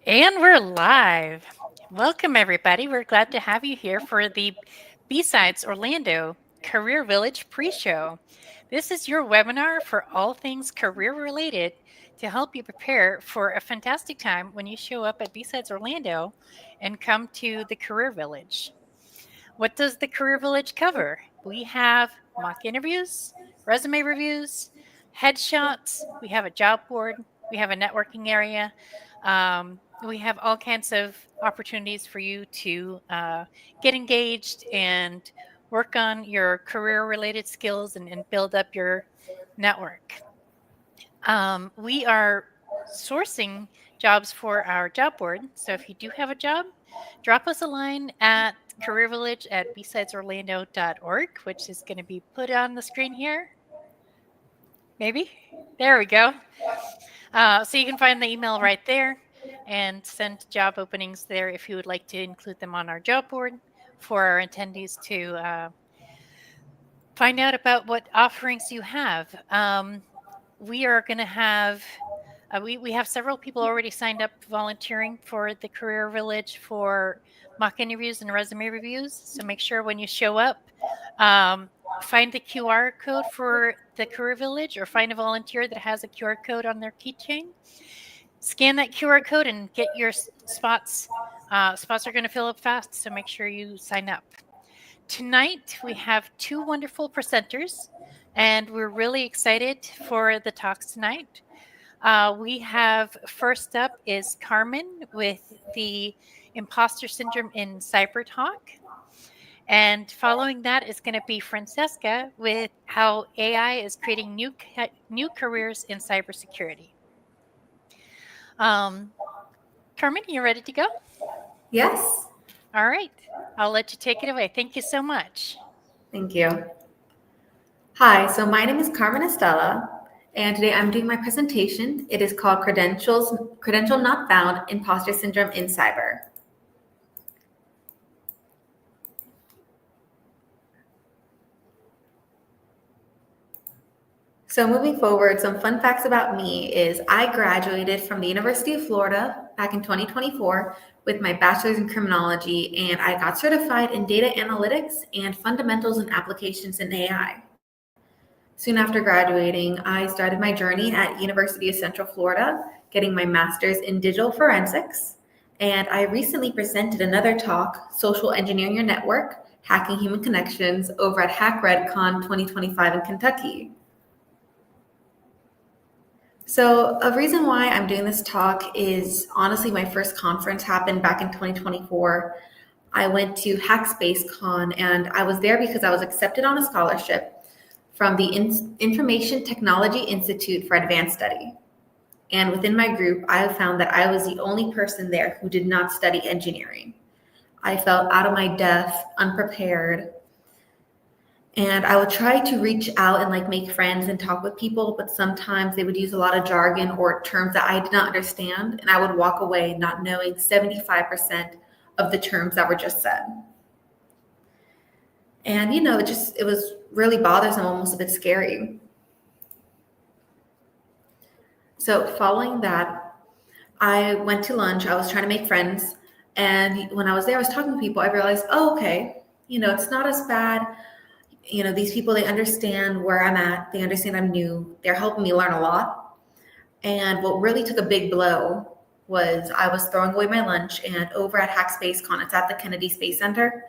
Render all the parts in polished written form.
And we're live. Welcome, everybody. We're glad to have you here for the B-Sides Orlando Career Village pre-show. This is your webinar for all things career related to help you prepare for a fantastic time when you show up at B-Sides Orlando and come to the Career Village. What does the Career Village cover? We have mock interviews, resume reviews, headshots, we have a job board, we have a networking area. We have all kinds of opportunities for you to get engaged and work on your career related skills and build up your network. We are sourcing jobs for our job board. So if you do have a job, drop us a line at careervillage@bsidesorlando.org, which is going to be put on the screen here. Maybe. There we go. So you can find the email right there and send job openings there if you would like to include them on our job board for our attendees to find out about what offerings you have. We are going to have we have several people already signed up volunteering for the Career Village for mock interviews and resume reviews. So make sure when you show up, find the QR code for the Career Village or find a volunteer that has a QR code on their keychain. Scan that QR code and get your spots. Spots are going to fill up fast, so make sure you sign up. Tonight, we have two wonderful presenters, and we're really excited for the talks tonight. We have first up is Carmen with the Imposter Syndrome in Cyber Talk. And following that is going to be Francesca with how AI is creating new careers in cybersecurity. Carmen, you ready to go? Yes. All right. I'll let you take it away. Thank you so much. Thank you. Hi, so my name is Carmen Estella, and today I'm doing my presentation. It is called Credential Not Found, Imposter Syndrome in Cyber. So moving forward, some fun facts about me is I graduated from the University of Florida back in 2024 with my bachelor's in criminology, and I got certified in data analytics and fundamentals and applications in AI. Soon after graduating, I started my journey at University of Central Florida, getting my master's in digital forensics. And I recently presented another talk, Social Engineering Your Network, Hacking Human Connections, over at HackRedCon 2025 in Kentucky. So a reason why I'm doing this talk is honestly my first conference happened back in 2024. I went to HackSpaceCon, and I was there because I was accepted on a scholarship from the Information Technology Institute for Advanced Study. And within my group, I found that I was the only person there who did not study engineering. I felt out of my depth, unprepared, and I would try to reach out and make friends and talk with people, but sometimes they would use a lot of jargon or terms that I did not understand, and I would walk away not knowing 75% of the terms that were just said. And it was really bothersome, almost a bit scary. So following that, I went to lunch. I was trying to make friends. And when I was there, I was talking to people. I realized, oh, okay, it's not as bad. These people, they understand where I'm at. They understand I'm new. They're helping me learn a lot. And what really took a big blow was I was throwing away my lunch, and over at HackSpaceCon, it's at the Kennedy Space Center,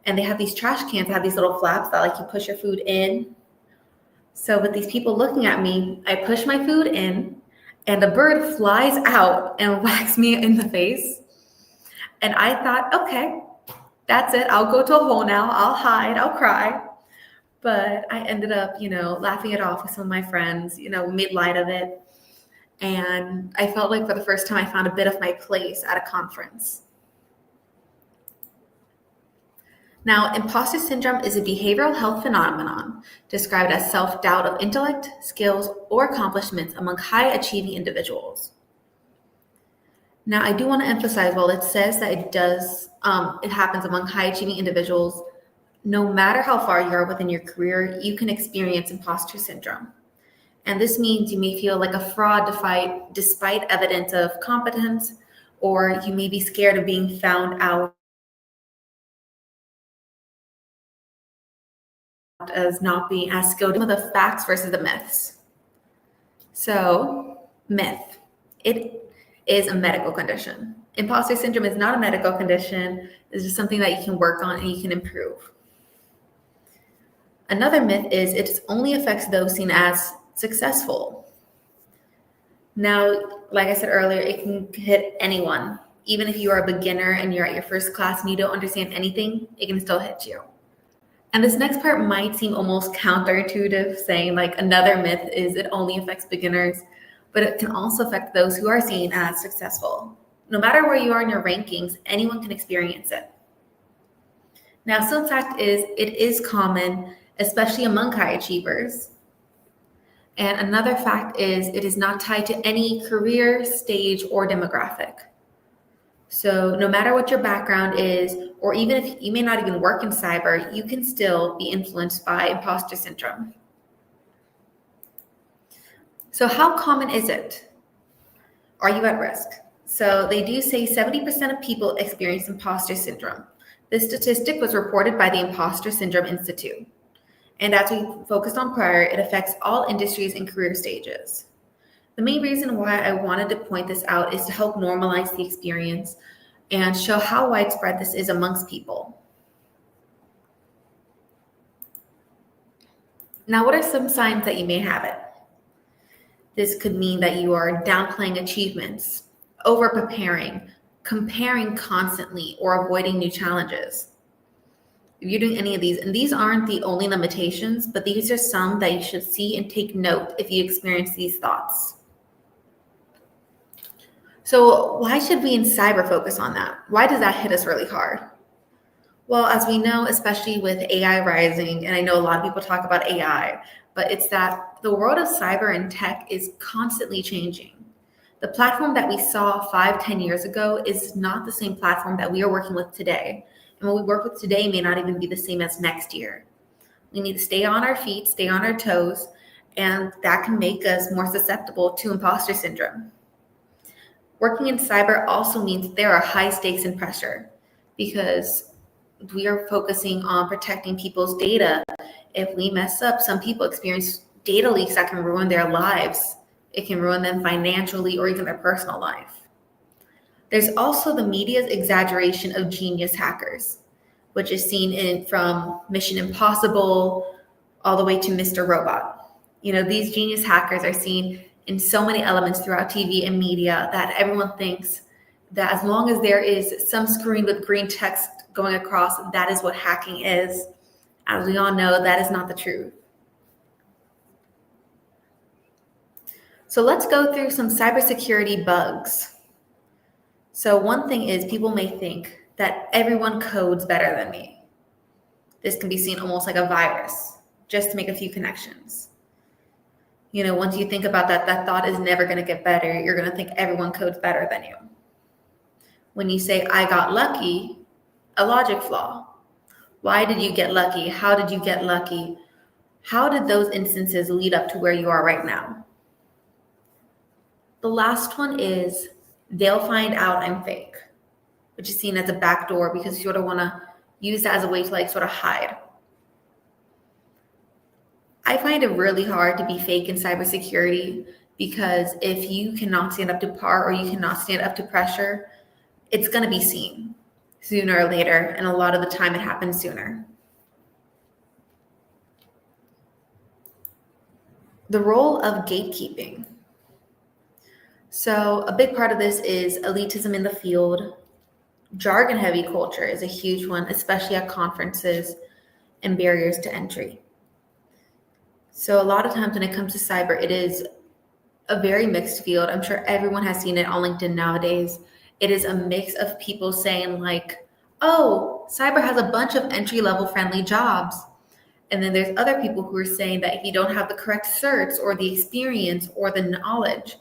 and they have these trash cans that have these little flaps that you push your food in. So with these people looking at me, I push my food in, and the bird flies out and whacks me in the face. And I thought, okay, that's it. I'll go to a hole now. I'll hide. I'll cry. But I ended up, laughing it off with some of my friends, made light of it. And I felt like for the first time I found a bit of my place at a conference. Now, imposter syndrome is a behavioral health phenomenon described as self-doubt of intellect, skills, or accomplishments among high-achieving individuals. Now, I do want to emphasize, while it says that it happens among high-achieving individuals, no matter how far you are within your career, you can experience imposter syndrome. And this means you may feel like a fraud despite evidence of competence, or you may be scared of being found out as not being as skilled. Some of the facts versus the myths. So, myth. It is a medical condition. Imposter syndrome is not a medical condition. It's just something that you can work on and you can improve. Another myth is it only affects those seen as successful. Now, like I said earlier, it can hit anyone. Even if you are a beginner and you're at your first class and you don't understand anything, it can still hit you. And this next part might seem almost counterintuitive, saying like another myth is it only affects beginners, but it can also affect those who are seen as successful. No matter where you are in your rankings, anyone can experience it. Now, some fact is it is common, especially among high achievers. And another fact is it is not tied to any career, stage, or demographic. So no matter what your background is, or even if you may not even work in cyber, you can still be influenced by imposter syndrome. So how common is it? Are you at risk? So they do say 70% of people experience imposter syndrome. This statistic was reported by the Imposter Syndrome Institute. And as we focused on prior, it affects all industries and career stages. The main reason why I wanted to point this out is to help normalize the experience and show how widespread this is amongst people. Now, what are some signs that you may have it? This could mean that you are downplaying achievements, over-preparing, comparing constantly, or avoiding new challenges. If you're doing any of these, and these aren't the only limitations, but these are some that you should see and take note if you experience these thoughts. So why should we in cyber focus on that? Why does that hit us really hard? Well, as we know, especially with AI rising, and I know a lot of people talk about AI, but it's that the world of cyber and tech is constantly changing. The platform that we saw 5-10 years ago is not the same platform that we are working with today. And what we work with today may not even be the same as next year. We need to stay on our feet, stay on our toes, and that can make us more susceptible to imposter syndrome. Working in cyber also means there are high stakes and pressure because we are focusing on protecting people's data. If we mess up, some people experience data leaks that can ruin their lives. It can ruin them financially or even their personal life. There's also the media's exaggeration of genius hackers, which is seen from Mission Impossible all the way to Mr. Robot. These genius hackers are seen in so many elements throughout TV and media that everyone thinks that as long as there is some screen with green text going across, that is what hacking is. As we all know, that is not the truth. So let's go through some cybersecurity bugs. So one thing is people may think that everyone codes better than me. This can be seen almost like a virus, just to make a few connections. Once you think about that, that thought is never going to get better. You're going to think everyone codes better than you. When you say, I got lucky, a logic flaw. Why did you get lucky? How did you get lucky? How did those instances lead up to where you are right now? The last one is they'll find out I'm fake, which is seen as a backdoor because you sort of want to use that as a way to sort of hide. I find it really hard to be fake in cybersecurity because if you cannot stand up to par or you cannot stand up to pressure, it's going to be seen sooner or later, and a lot of the time it happens sooner. The role of gatekeeping. So a big part of this is elitism in the field. Jargon-heavy culture is a huge one, especially at conferences, and barriers to entry. So a lot of times when it comes to cyber, it is a very mixed field. I'm sure everyone has seen it on LinkedIn nowadays. It is a mix of people saying oh, cyber has a bunch of entry-level friendly jobs. And then there's other people who are saying that if you don't have the correct certs or the experience or the knowledge,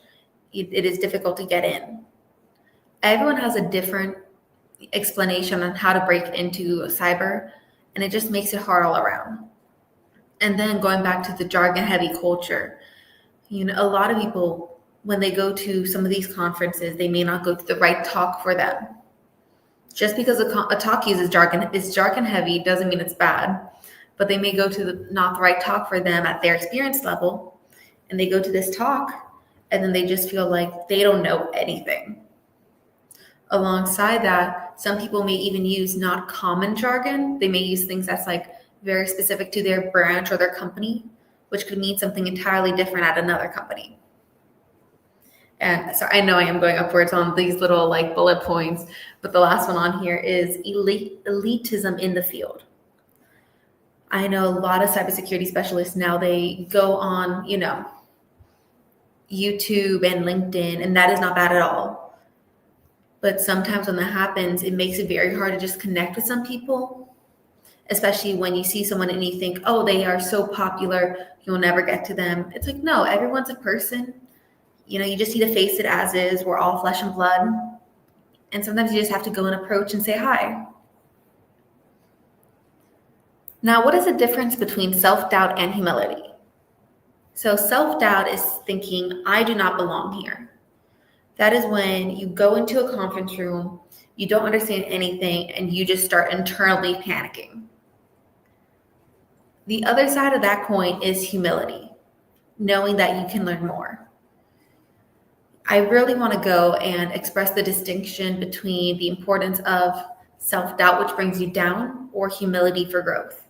it is difficult to get in. Everyone has a different explanation on how to break into cyber, and it just makes it hard all around. And then going back to the jargon-heavy culture, a lot of people when they go to some of these conferences, they may not go to the right talk for them. Just because a talk uses jargon, is jargon heavy, doesn't mean it's bad. But they may go to not the right talk for them at their experience level, and they go to this talk, and then they just feel like they don't know anything. Alongside that, some people may even use not common jargon. They may use things that's like very specific to their branch or their company, which could mean something entirely different at another company. And so I know I am going upwards on these little like bullet points, but the last one on here is elitism in the field. I know a lot of cybersecurity specialists now, they go on, YouTube and LinkedIn, and that is not bad at all. But sometimes when that happens, it makes it very hard to just connect with some people, especially when you see someone and you think, oh, they are so popular, you'll never get to them. It's like, no, everyone's a person. You just need to face it as is. We're all flesh and blood. And sometimes you just have to go and approach and say hi. Now, what is the difference between self-doubt and humility? So self-doubt is thinking, I do not belong here. That is when you go into a conference room, you don't understand anything, and you just start internally panicking. The other side of that coin is humility, knowing that you can learn more. I really want to go and express the distinction between the importance of self-doubt, which brings you down, or humility for growth.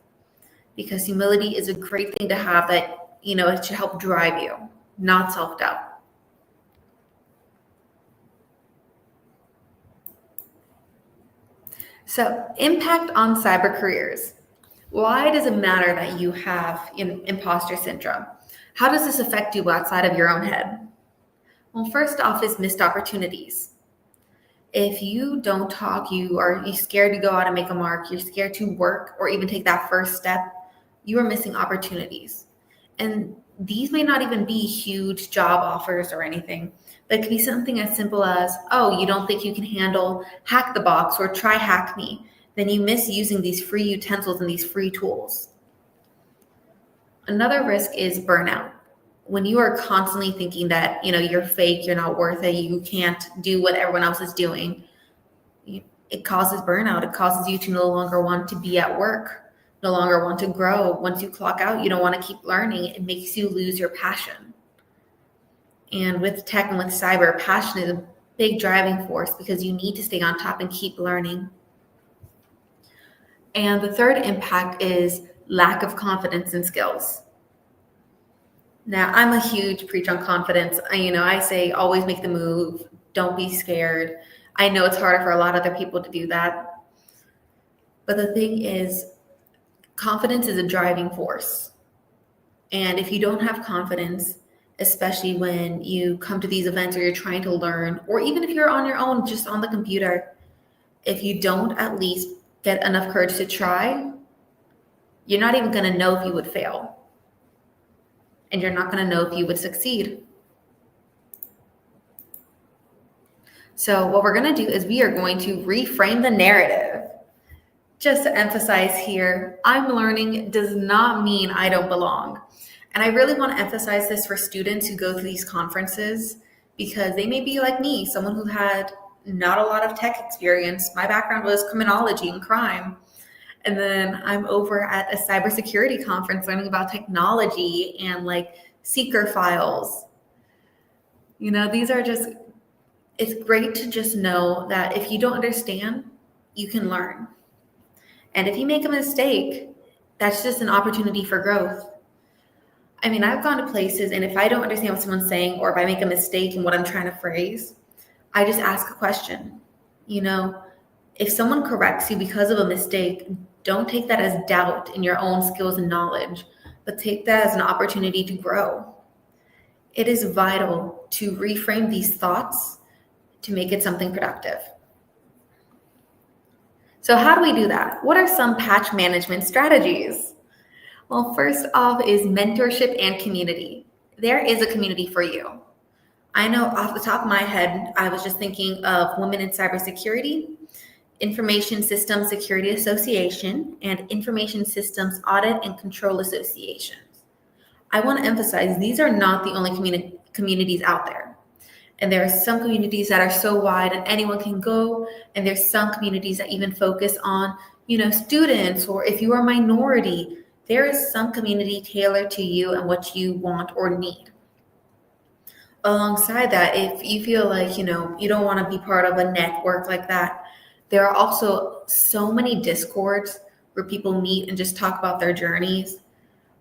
Because humility is a great thing to have that, it should help drive you, not self-doubt. So, impact on cyber careers. Why does it matter that you have imposter syndrome? How does this affect you outside of your own head? Well, first off is missed opportunities. If you don't talk, you're scared to go out and make a mark, you're scared to work or even take that first step, you are missing opportunities. And these may not even be huge job offers or anything, but it could be something as simple as, oh, you don't think you can handle Hack the Box or try Hack Me. Then you miss using these free utensils and these free tools. Another risk is burnout. When you are constantly thinking that, you're fake, you're not worth it, you can't do what everyone else is doing, it causes burnout. It causes you to no longer want to be at work, no longer want to grow. Once you clock out, you don't want to keep learning. It makes you lose your passion. And with tech and with cyber, passion is a big driving force because you need to stay on top and keep learning. And the third impact is lack of confidence and skills. Now, I'm a huge preach on confidence. I say always make the move. Don't be scared. I know it's harder for a lot of other people to do that. But the thing is, confidence is a driving force. And if you don't have confidence, especially when you come to these events or you're trying to learn, or even if you're on your own, just on the computer, if you don't at least get enough courage to try, you're not even going to know if you would fail. And you're not going to know if you would succeed. So what we're going to do is we are going to reframe the narrative. Just to emphasize here, I'm learning does not mean I don't belong. And I really want to emphasize this for students who go to these conferences, because they may be like me, someone who had not a lot of tech experience. My background was criminology and crime. And then I'm over at a cybersecurity conference learning about technology and like seeker files. These are just, it's great to just know that if you don't understand, you can learn. And if you make a mistake, that's just an opportunity for growth. I've gone to places, and if I don't understand what someone's saying, or if I make a mistake in what I'm trying to phrase, I just ask a question. If someone corrects you because of a mistake, don't take that as doubt in your own skills and knowledge, but take that as an opportunity to grow. It is vital to reframe these thoughts to make it something productive. So how do we do that? What are some patch management strategies? Well, first off is mentorship and community. There is a community for you. I know off the top of my head, I was just thinking of Women in Cybersecurity, Information Systems Security Association, and Information Systems Audit and Control Associations. I want to emphasize these are not the only communities out there. And there are some communities that are so wide and anyone can go. And there's some communities that even focus on, students, or if you are a minority, there is some community tailored to you and what you want or need. Alongside that, if you feel like, you don't want to be part of a network like that, there are also so many discords where people meet and just talk about their journeys.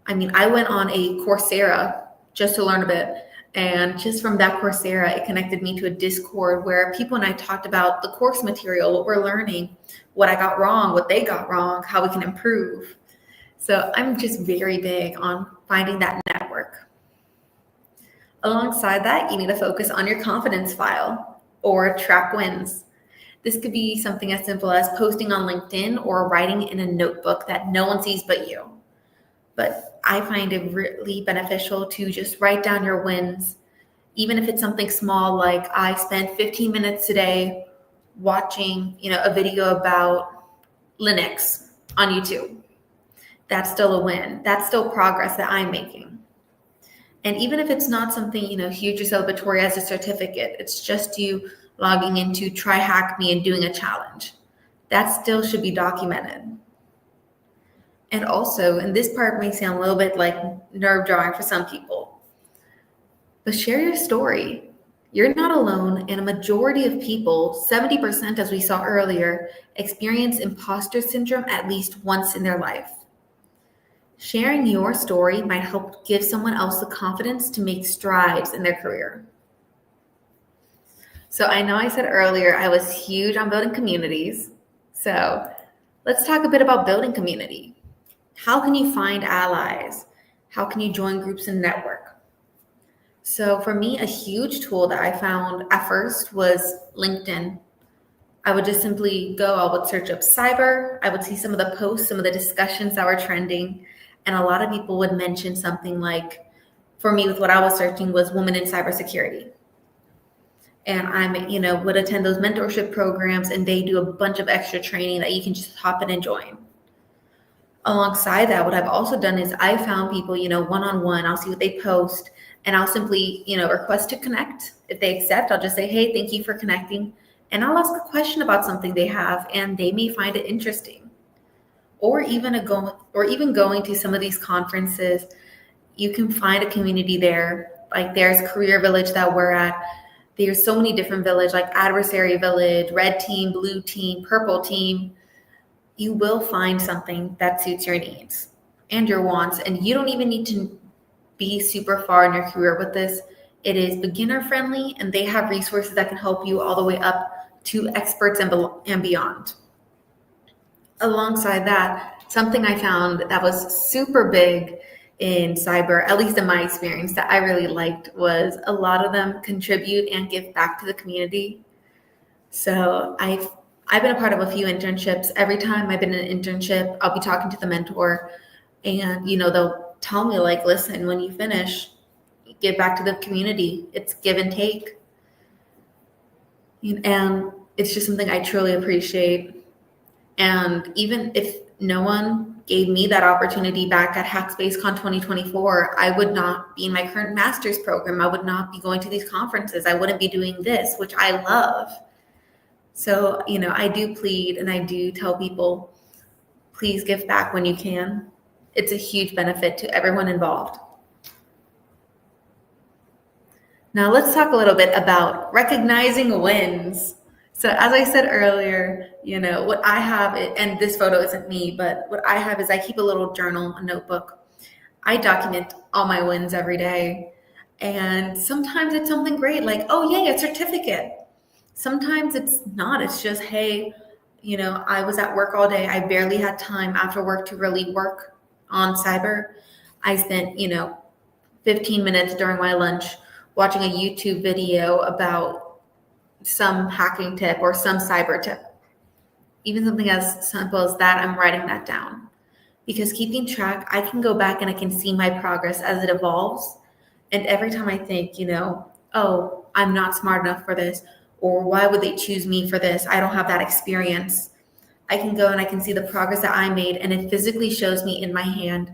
I mean, I went on a Coursera just to learn a bit. And just from that Coursera, it connected me to a Discord where people and I talked about the course material, what we're learning, what I got wrong, what they got wrong, how we can improve. So I'm just very big on finding that network. Alongside that, you need to focus on your confidence file or track wins. This could be something as simple as posting on LinkedIn or writing in a notebook that no one sees but you. But I find it really beneficial to just write down your wins, even if it's something small, like I spent 15 minutes today watching, a video about Linux on YouTube. That's still a win. That's still progress that I'm making. And even if it's not something, huge or celebratory as a certificate, it's just you logging into Try Hack Me and doing a challenge. That still should be documented. And also, and this part may sound a little bit like nerve drawing for some people, but share your story. You're not alone, and a majority of people, 70% as we saw earlier, experience imposter syndrome at least once in their life. Sharing your story might help give someone else the confidence to make strides in their career. So I know I said earlier I was huge on building communities. So let's talk a bit about building community. How can you find allies? How can you join groups and network? So for me, a huge tool that I found at first was LinkedIn. I would just simply I would search up cyber. I would see some of the posts, some of the discussions that were trending. And a lot of people would mention something like, for me, with what I was searching was women in cybersecurity. And I, would attend those mentorship programs, and they do a bunch of extra training that you can just hop in and join. Alongside that, what I've also done is I found people, one-on-one. I'll see what they post, and I'll simply, request to connect. If they accept, I'll just say, hey, thank you for connecting. And I'll ask a question about something they have, and they may find it interesting. Or even going to some of these conferences, you can find a community there. Like there's Career Village that we're at. There's so many different villages, like Adversary Village, Red Team, Blue Team, Purple Team. You will find something that suits your needs and your wants. And you don't even need to be super far in your career with this. It is beginner friendly, and they have resources that can help you all the way up to experts and beyond. Alongside that, something I found that was super big in cyber, at least in my experience, that I really liked was a lot of them contribute and give back to the community. So I've been a part of a few internships. Every time I've been in an internship, I'll be talking to the mentor, and they'll tell me like, listen, when you finish, give back to the community. It's give and take. And it's just something I truly appreciate. And even if no one gave me that opportunity back at HackSpaceCon 2024, I would not be in my current master's program. I would not be going to these conferences. I wouldn't be doing this, which I love. So, I do plead and I do tell people, please give back when you can. It's a huge benefit to everyone involved. Now let's talk a little bit about recognizing wins. So as I said earlier, what I have, and this photo isn't me, but what I have is I keep a little journal, a notebook. I document all my wins every day. And sometimes it's something great, like, oh, yay, a certificate. Sometimes it's not. It's just, hey, I was at work all day. I barely had time after work to really work on cyber. I spent, 15 minutes during my lunch watching a YouTube video about some hacking tip or some cyber tip. Even something as simple as that, I'm writing that down. Because keeping track, I can go back and I can see my progress as it evolves. And every time I think, oh, I'm not smart enough for this, or why would they choose me for this? I don't have that experience. I can go and I can see the progress that I made, and it physically shows me in my hand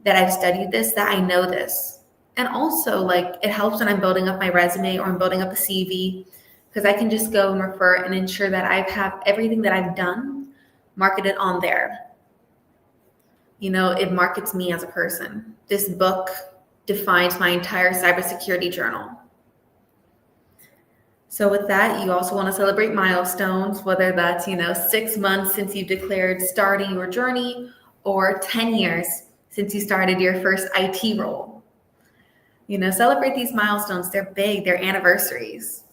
that I've studied this, that I know this. And also, like, it helps when I'm building up my resume or I'm building up a CV, because I can just go and refer and ensure that I have everything that I've done marketed on there. It markets me as a person. This book defines my entire cybersecurity journal. So with that, you also want to celebrate milestones, whether that's, 6 months since you've declared starting your journey or 10 years since you started your first IT role. Celebrate these milestones. They're big, they're anniversaries,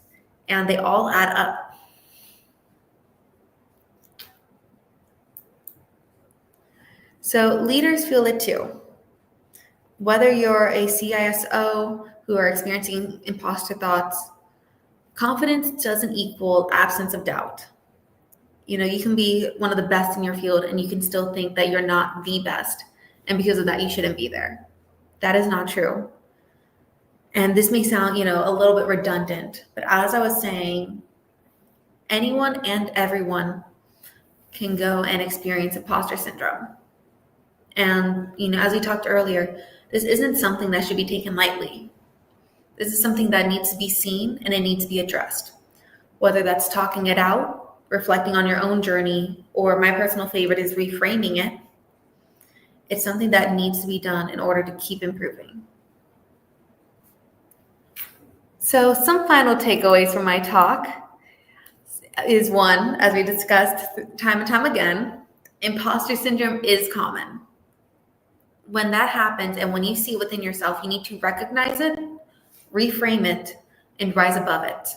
and they all add up. So leaders feel it too. Whether you're a CISO who are experiencing imposter thoughts, confidence doesn't equal absence of doubt. You can be one of the best in your field and you can still think that you're not the best. And because of that, you shouldn't be there. That is not true. And this may sound, a little bit redundant, but as I was saying, anyone and everyone can go and experience imposter syndrome. And, as we talked earlier, this isn't something that should be taken lightly. This is something that needs to be seen and it needs to be addressed. Whether that's talking it out, reflecting on your own journey, or my personal favorite is reframing it. It's something that needs to be done in order to keep improving. So some final takeaways from my talk is one, as we discussed time and time again, imposter syndrome is common. When that happens and when you see it within yourself, you need to recognize it, reframe it, and rise above it.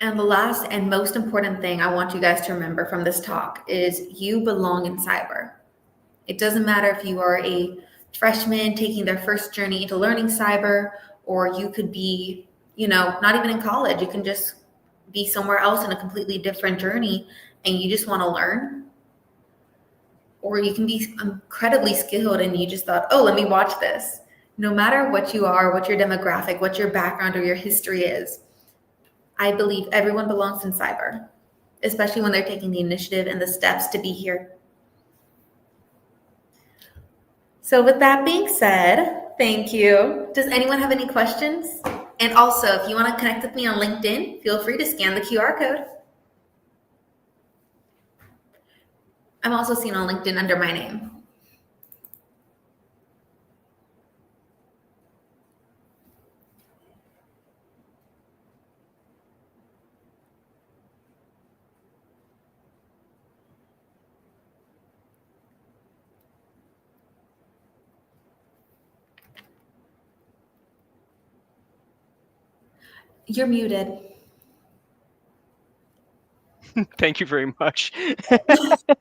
And the last and most important thing I want you guys to remember from this talk is you belong in cyber. It doesn't matter if you are a freshman taking their first journey into learning cyber, or you could be, not even in college. You can just be somewhere else in a completely different journey and you just want to learn. Or you can be incredibly skilled and you just thought, oh, let me watch this. No matter what you are, what your demographic, what your background or your history is, I believe everyone belongs in cyber, especially when they're taking the initiative and the steps to be here. So with that being said, thank you. Does anyone have any questions? And also, if you want to connect with me on LinkedIn, feel free to scan the QR code. I'm also seen on LinkedIn under my name. You're muted. Thank you very much. I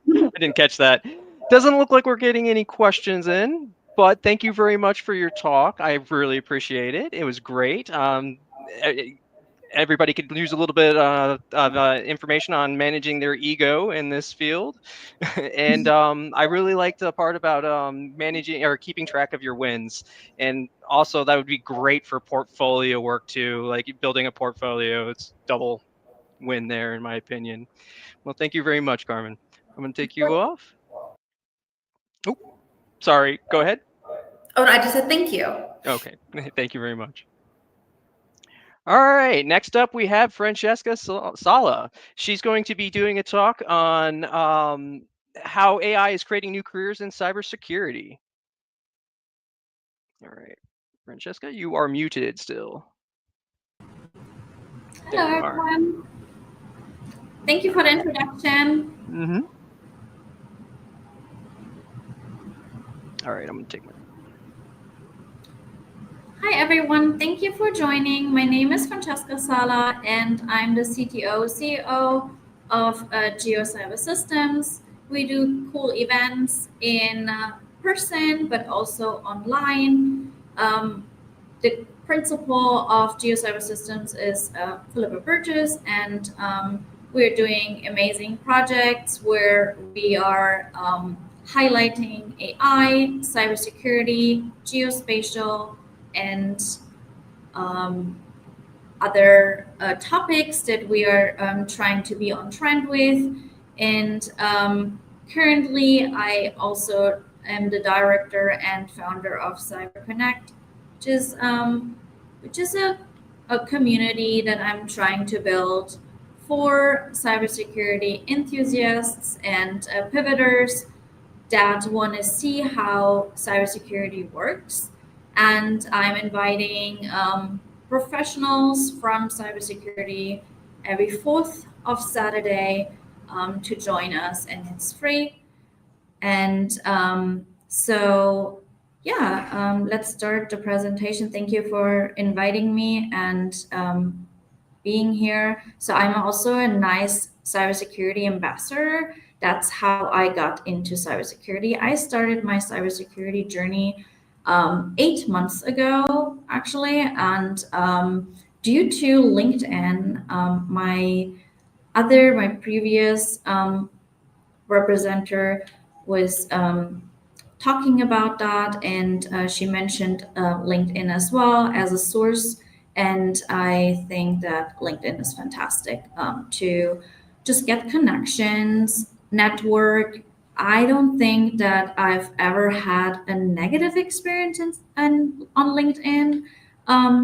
didn't catch that. Doesn't look like we're getting any questions in, but thank you very much for your talk. I really appreciate it. It was great. Everybody could use a little bit of information on managing their ego in this field. And I really liked the part about managing or keeping track of your wins. And also that would be great for portfolio work too, like building a portfolio. It's double win there, in my opinion. Well, thank you very much, Carmen. I'm going to take you off. Oh, sorry. Go ahead. Oh, I just said thank you. Okay. Thank you very much. All right. Next up, we have Francesca Sala. She's going to be doing a talk on how AI is creating new careers in cybersecurity. All right. Francesca, you are muted still. Hello, everyone. Thank you for the introduction. Mm-hmm. All right, I'm going to take my... Hi, everyone. Thank you for joining. My name is Francesca Sala, and I'm the CTO, CEO of Geo Cyber Systems. We do cool events in person, but also online. The principal of Geo Cyber Systems is Philippa Burgess, and we're doing amazing projects where we are highlighting AI, cybersecurity, geospatial, and other topics that we are trying to be on trend with. And currently, I also am the director and founder of CyberConnect, which is a community that I'm trying to build for cybersecurity enthusiasts and pivoters that want to see how cybersecurity works. And I'm inviting professionals from cybersecurity every fourth of Saturday to join us, and it's free. And let's start the presentation. Thank you for inviting me and being here. So I'm also a NICE cybersecurity ambassador. That's how I got into cybersecurity. I started my cybersecurity journey 8 months ago, actually, and due to LinkedIn, my previous representative was talking about that, and she mentioned LinkedIn as well as a source. And I think that LinkedIn is fantastic to just get connections, network. I don't think that I've ever had a negative experience on LinkedIn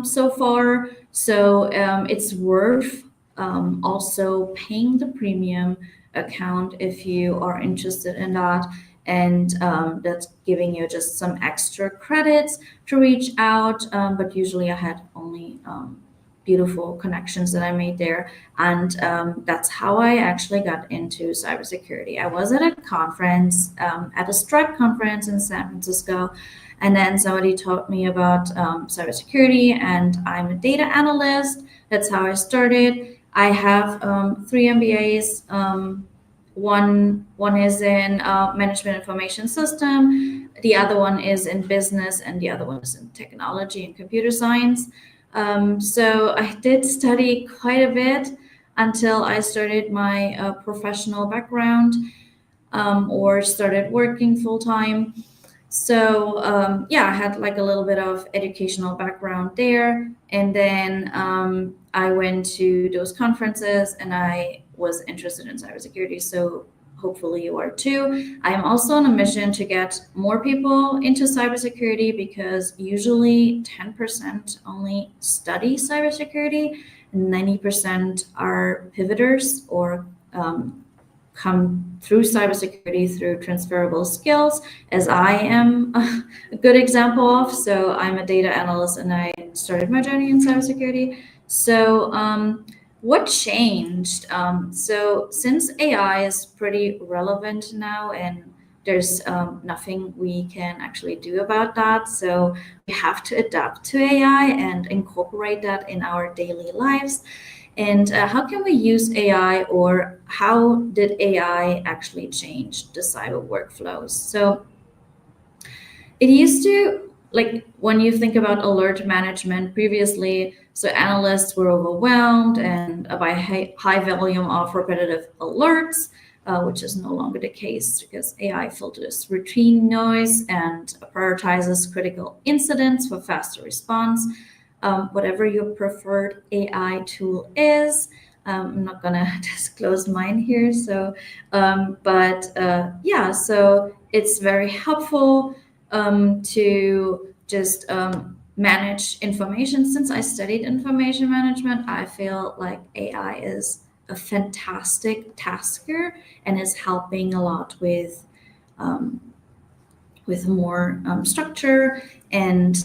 so far. So it's worth also paying the premium account if you are interested in that. And that's giving you just some extra credits to reach out. But usually I had only beautiful connections that I made there. And that's how I actually got into cybersecurity. I was at a conference, at a Stripe conference in San Francisco. And then somebody taught me about cybersecurity, and I'm a data analyst. That's how I started. I have 3 MBAs. One is in management information system, the other one is in business, and the other one is in technology and computer science. So I did study quite a bit until I started my professional background or started working full time. So I had like a little bit of educational background there, and then I went to those conferences and I was interested in cybersecurity. So hopefully you are too. I'm also on a mission to get more people into cybersecurity, because usually 10% only study cybersecurity and 90% are pivoters or come through cybersecurity through transferable skills, as I am a good example of. So I'm a data analyst and I started my journey in cybersecurity. So what changed? So since AI is pretty relevant now, and there's nothing we can actually do about that. So we have to adapt to AI and incorporate that in our daily lives. And how can we use AI, or how did AI actually change the cyber workflows? So it used to, like when you think about alert management previously, so analysts were overwhelmed and by high volume of repetitive alerts, which is no longer the case because AI filters routine noise and prioritizes critical incidents for faster response. Whatever your preferred AI tool is. I'm not gonna disclose mine here. So, so it's very helpful to just manage information. Since I studied information management, I feel like AI is a fantastic tasker and is helping a lot with more structure and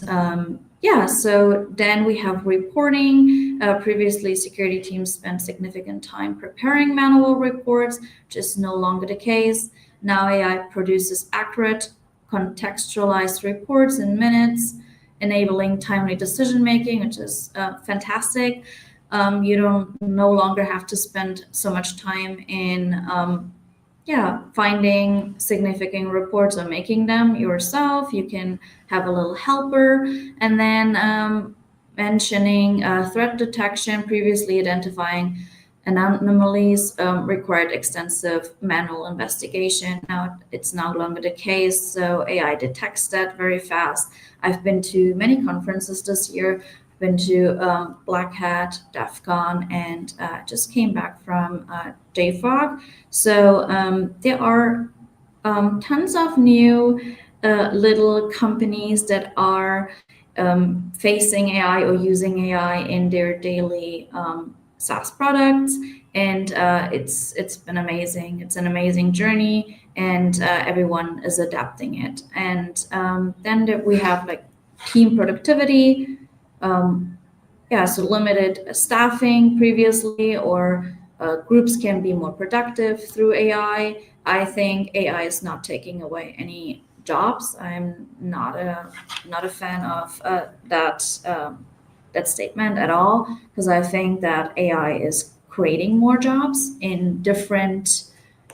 so then we have reporting. Previously, security teams spent significant time preparing manual reports, which is no longer the case. Now AI produces accurate, contextualized reports in minutes, enabling timely decision making, which is fantastic. You don't no longer have to spend so much time in finding significant reports or making them yourself. You can have a little helper. And then mentioning threat detection, previously identifying anomalies required extensive manual investigation. Now it's no longer the case, so AI detects that very fast. I've been to many conferences this year. Been to Black Hat, DEF CON, and just came back from JFrog. So there are tons of new little companies that are facing AI or using AI in their daily SaaS products, and it's been amazing. It's an amazing journey, and everyone is adapting it. And then we have like team productivity. So limited staffing previously, or groups can be more productive through AI. I think AI is not taking away any jobs. I'm not a fan of that statement at all, because I think that AI is creating more jobs in different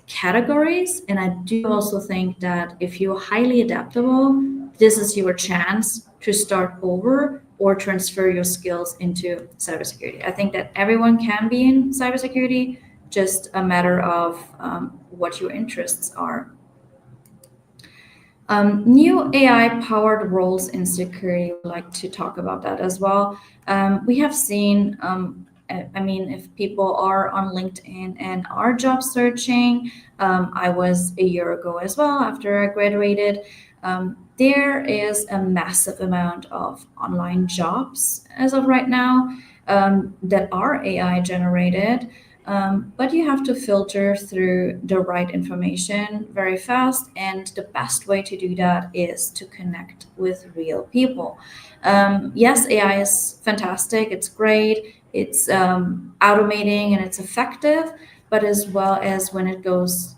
categories. And I do also think that if you're highly adaptable, this is your chance to start over or transfer your skills into cybersecurity. I think that everyone can be in cybersecurity, just a matter of what your interests are. New AI-powered roles in security, I'd like to talk about that as well. We have seen, if people are on LinkedIn and are job searching, I was a year ago as well after I graduated. There is a massive amount of online jobs as of right now that are AI generated. But you have to filter through the right information very fast. And the best way to do that is to connect with real people. Yes, AI is fantastic. It's great. It's automating and it's effective. But as well as when it comes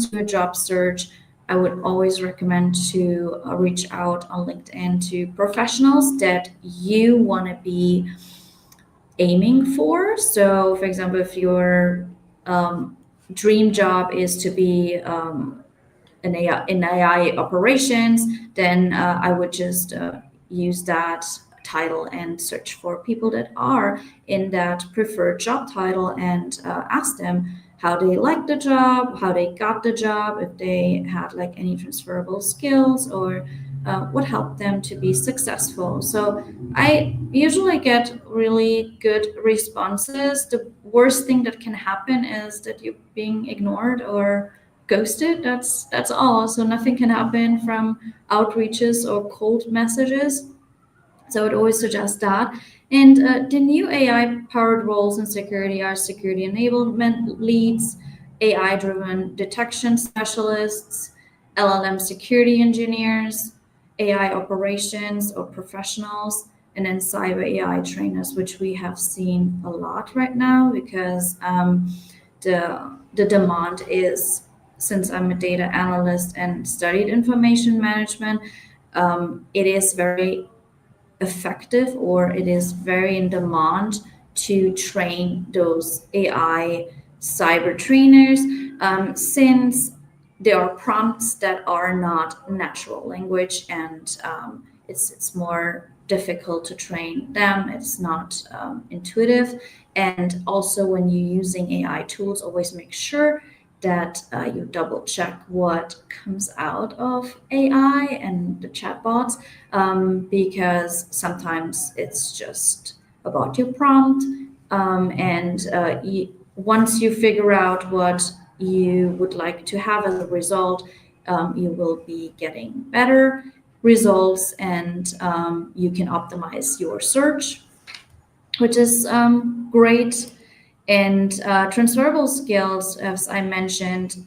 to a job search, I would always recommend to reach out on LinkedIn to professionals that you want to be aiming for. So, for example, if your dream job is to be in AI operations, then I would just use that title and search for people that are in that preferred job title and ask them how they like the job, how they got the job, if they had like any transferable skills, or what helped them to be successful. So I usually get really good responses. The worst thing that can happen is that you're being ignored or ghosted. That's all. So nothing can happen from outreaches or cold messages. So I would always suggest that. And the new AI-powered roles in security are security enablement leads, AI-driven detection specialists, LLM security engineers, AI operations or professionals, and then cyber AI trainers, which we have seen a lot right now because the demand is, since I'm a data analyst and studied information management, it is very effective, or it is very in demand to train those AI cyber trainers, since there are prompts that are not natural language, and it's more difficult to train them. It's not intuitive. And also when you're using AI tools, always make sure that you double check what comes out of AI and the chatbots, because sometimes it's just about your prompt. Once you figure out what you would like to have as a result, you will be getting better results, and you can optimize your search, which is great. And transferable skills, as I mentioned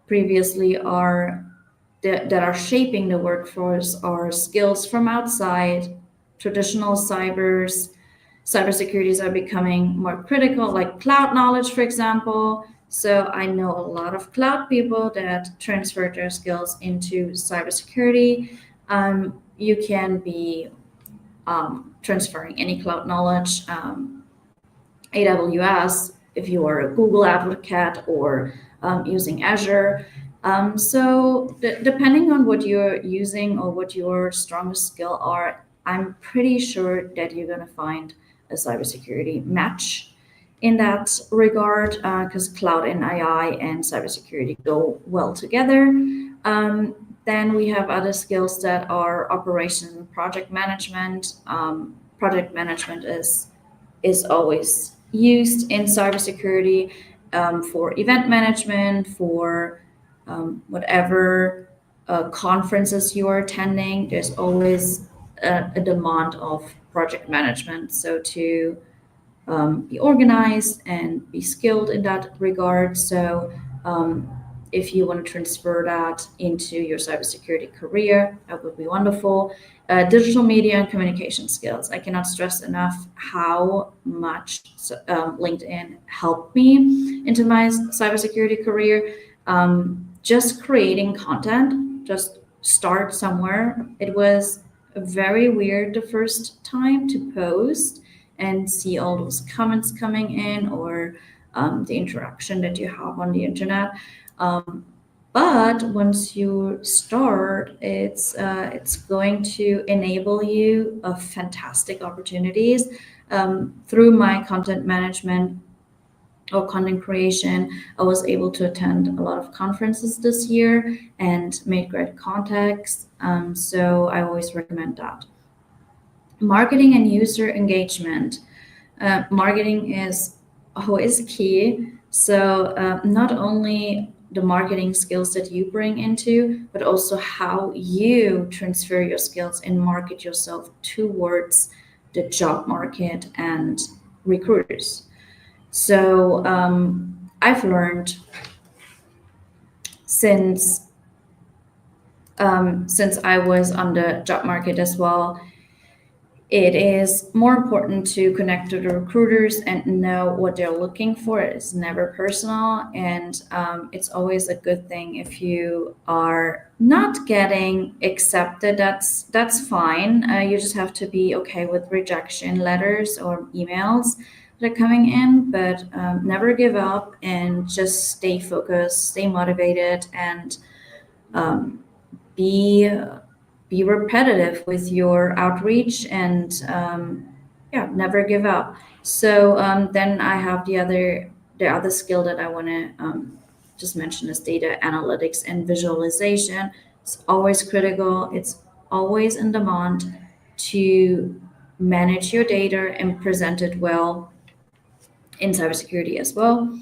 previously, that are shaping the workforce are skills from outside. Traditional cybersecurities are becoming more critical, like cloud knowledge, for example. So I know a lot of cloud people that transfer their skills into cybersecurity. You can be transferring any cloud knowledge. AWS, if you are a Google advocate, or using Azure. Depending on what you're using or what your strongest skill are, I'm pretty sure that you're going to find a cybersecurity match in that regard, because cloud and AI and cybersecurity go well together. Then we have other skills that are operation and project management. Project management is always used in cybersecurity, for event management, for whatever conferences you are attending, there's always a demand of project management. So to be organized and be skilled in that regard. So if you want to transfer that into your cybersecurity career, that would be wonderful. Digital media and communication skills. I cannot stress enough how much LinkedIn helped me into my cybersecurity career. Just creating content, just start somewhere. It was very weird the first time to post and see all those comments coming in, or the interaction that you have on the internet. But once you start, it's going to enable you of fantastic opportunities through my content management or content creation. I was able to attend a lot of conferences this year and made great contacts. So I always recommend that. Marketing and user engagement. Marketing is always key. So not only the marketing skills that you bring into, but also how you transfer your skills and market yourself towards the job market and recruiters. So I've learned since I was on the job market as well, it is more important to connect to the recruiters and know what they're looking for. It's never personal, and it's always a good thing if you are not getting accepted. That's fine. You just have to be okay with rejection letters or emails that are coming in, but never give up and just stay focused, stay motivated, and be repetitive with your outreach, and never give up. So then I have the other skill that I want to just mention is data analytics and visualization. It's always critical. It's always in demand to manage your data and present it well in cybersecurity as well.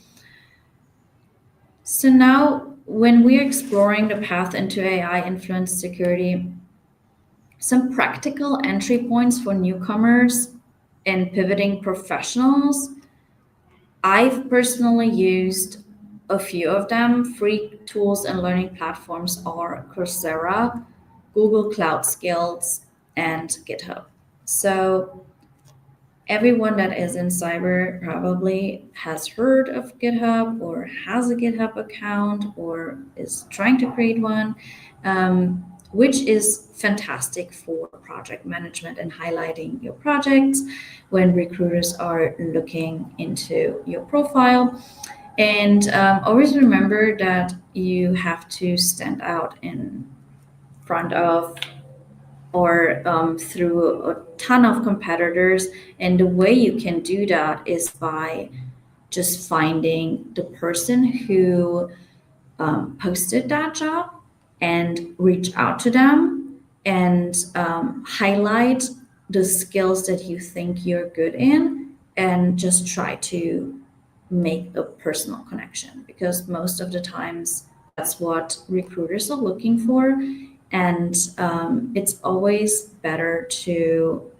So now when we're exploring the path into AI influenced security, some practical entry points for newcomers and pivoting professionals. I've personally used a few of them. Free tools and learning platforms are Coursera, Google Cloud Skills, and GitHub. So everyone that is in cyber probably has heard of GitHub or has a GitHub account or is trying to create one, which is fantastic for project management and highlighting your projects when recruiters are looking into your profile. And always remember that you have to stand out in front of or through a ton of competitors. And the way you can do that is by just finding the person who posted that job and reach out to them and highlight the skills that you think you're good in, and just try to make a personal connection, because most of the times that's what recruiters are looking for. And it's always better to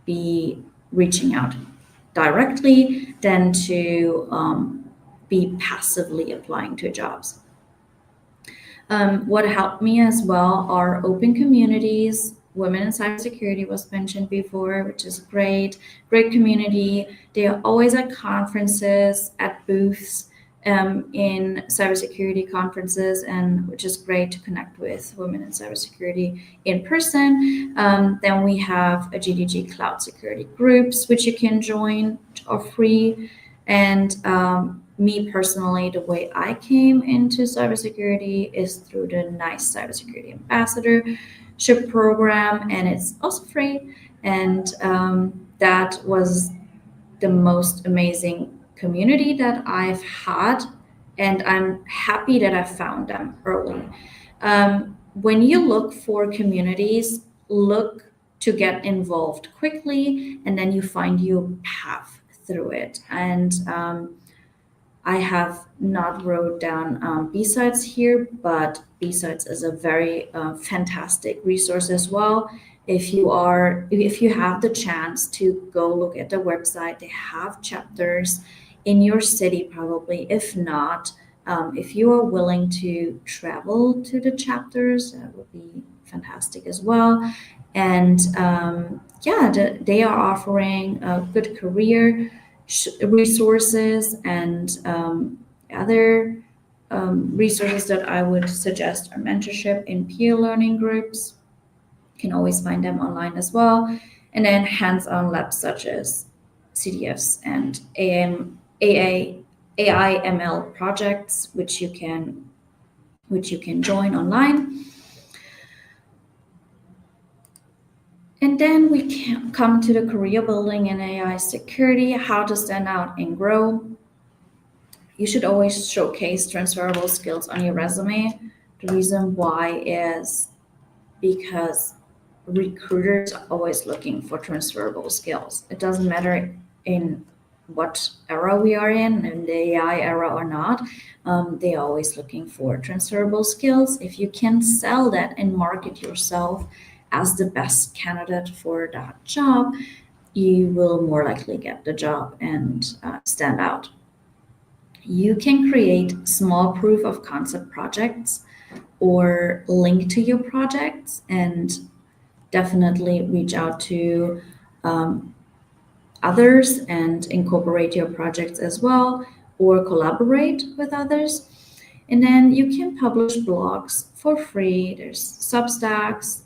be reaching out directly than to be passively applying to jobs. What helped me as well are open communities. Women in cybersecurity was mentioned before, which is great. Great community. They are always at conferences, at booths, in cybersecurity conferences, and which is great to connect with women in cybersecurity in person. Then we have a GDG Cloud Security groups, which you can join, which are free. And me personally, the way I came into cybersecurity is through the NICE Cybersecurity Ambassadorship program, and it's also free. And that was the most amazing community that I've had, and I'm happy that I found them early. When you look for communities, look to get involved quickly, and then you find your path through it. And I have not wrote down B-Sides here, but B-Sides is a very fantastic resource as well. If you have the chance to go look at the website, they have chapters in your city probably. If not, if you are willing to travel to the chapters, that would be fantastic as well. And they are offering a good career resources and other resources that I would suggest are mentorship in peer learning groups. You can always find them online as well. And then hands-on labs such as CDFs and AI ML projects, which you can join online. And then we can come to the career building in AI security, how to stand out and grow. You should always showcase transferable skills on your resume. The reason why is because recruiters are always looking for transferable skills. It doesn't matter in what era we are in the AI era or not. They're always looking for transferable skills. If you can sell that and market yourself as the best candidate for that job, you will more likely get the job and stand out. You can create small proof of concept projects or link to your projects, and definitely reach out to others and incorporate your projects as well, or collaborate with others. And then you can publish blogs for free. There's Substacks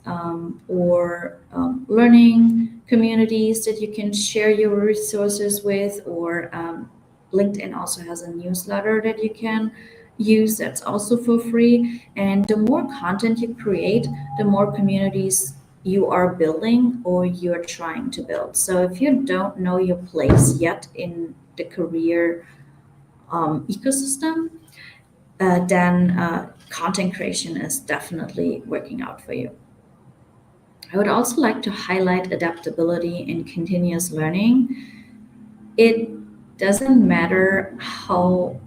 or learning communities that you can share your resources with, or LinkedIn also has a newsletter that you can use that's also for free. And the more content you create, the more communities you are building or you're trying to build. So if you don't know your place yet in the career ecosystem, then content creation is definitely working out for you. I would also like to highlight adaptability and continuous learning. It doesn't matter how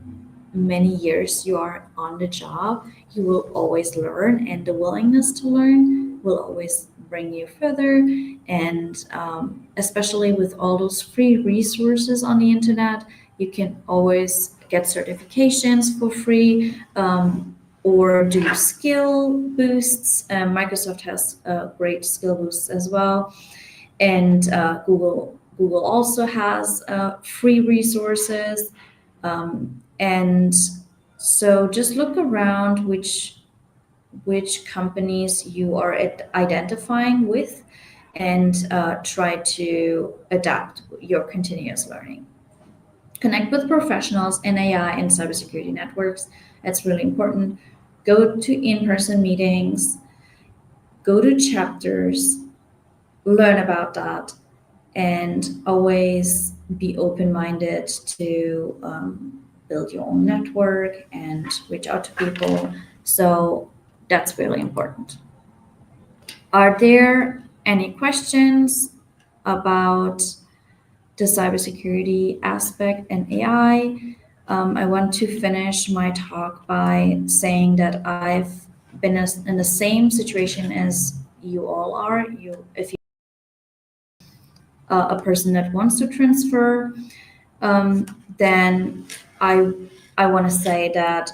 many years you are on the job, you will always learn, and the willingness to learn will always bring you further. And especially with all those free resources on the internet, you can always get certifications for free or do skill boosts. Microsoft has great skill boosts as well, and Google also has free resources. And so just look around which companies you are identifying with, and try to adapt your continuous learning. Connect with professionals in AI and cybersecurity networks. That's really important. Go to in-person meetings, go to chapters, learn about that, and always be open-minded to build your own network and reach out to people. So that's really important. Are there any questions about the cybersecurity aspect and AI? I want to finish my talk by saying that I've been in the same situation as you all are. If you a person that wants to transfer, then I want to say that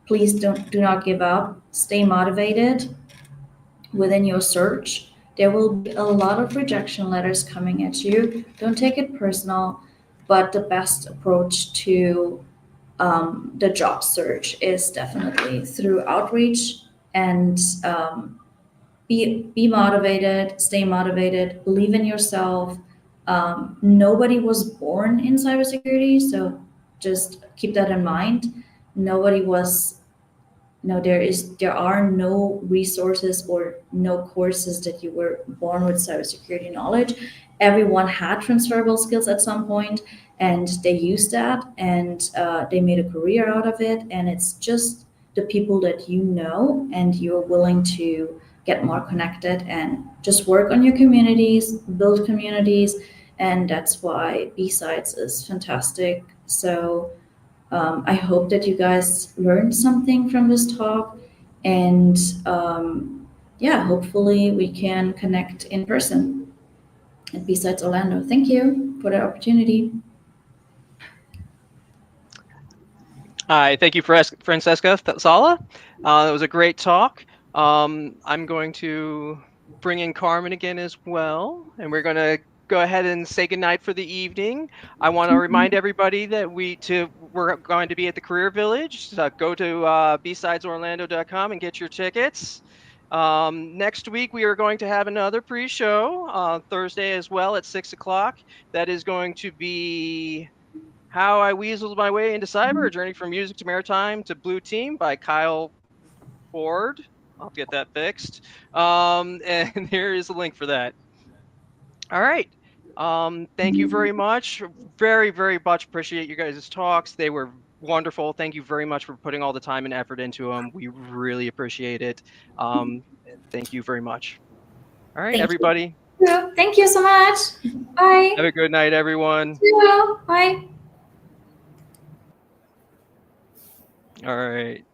please do not give up. Stay motivated within your search. There will be a lot of rejection letters coming at you. Don't take it personal, but the best approach to the job search is definitely through outreach and be motivated, stay motivated, believe in yourself. Nobody was born in cybersecurity, so just keep that in mind. There are no resources or no courses that you were born with cybersecurity knowledge. Everyone had transferable skills at some point, and they used that, and they made a career out of it. And it's just the people that you know and you're willing to get more connected and just work on your communities, build communities. And that's why B-Sides is fantastic. So I hope that you guys learned something from this talk, and yeah, hopefully we can connect in person at B-Sides Orlando. Thank you for the opportunity. Hi, thank you, Francesca Sala. It was a great talk. I'm going to bring in Carmen again as well, and we're going to go ahead and say goodnight for the evening. I want to remind everybody that we're going to be at the Career Village. So go to bsidesorlando.com and get your tickets. Next week, we are going to have another pre-show Thursday as well at 6 o'clock. That is going to be How I Weaseled My Way into Cyber: A Journey from Music to Maritime to Blue Team by Kyle Ford. I'll get that fixed. And here is a link for that. All right. Thank you very much. Very, very much appreciate you guys' talks. They were wonderful. Thank you very much for putting all the time and effort into them. We really appreciate it. Thank you very much. All right, Thank you. everybody. Thank you so much. Bye. Have a good night, everyone. See you. Bye. All right.